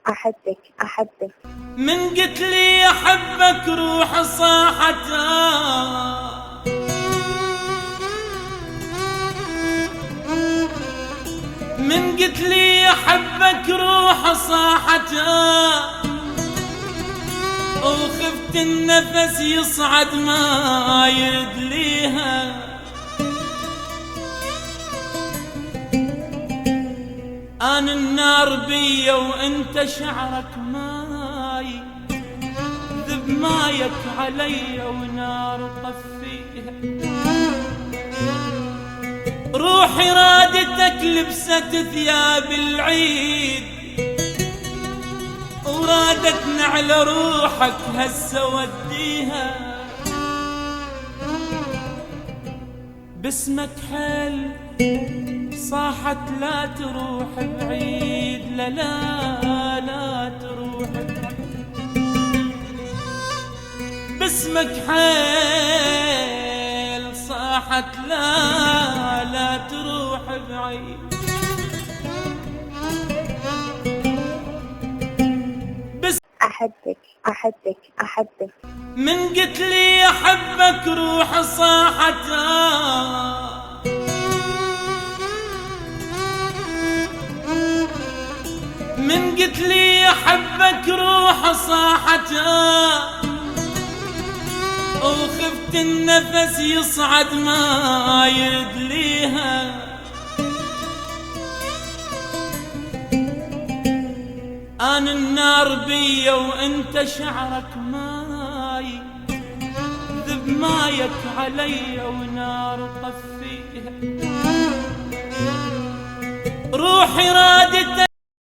أحبك من قلت لي أحبك روح صاحتها، من قلت لي أحبك روح صاحتها، وخفت النفس يصعد ما يرد ليها. أنا النار بي وانت شعرك ماي، ذب مايك علي ونار طفيها. روحي رادتك لبست ثياب العيد، ورادتني على روحك هسه وديها. باسمك حل صاحت لا تروح بعيد، لا لا لا تروح بعيد. باسمك حيل صاحت لا تروح بعيد. أحبك من قلت لي أحبك روح صاحتها، من قلت لي أحبك روح صاحتها، وخفت النفس يصعد ما يرد ليها. أنا النار بي وانت شعرك ماي، ذب مايك علي ونار طفيها. روحي رادت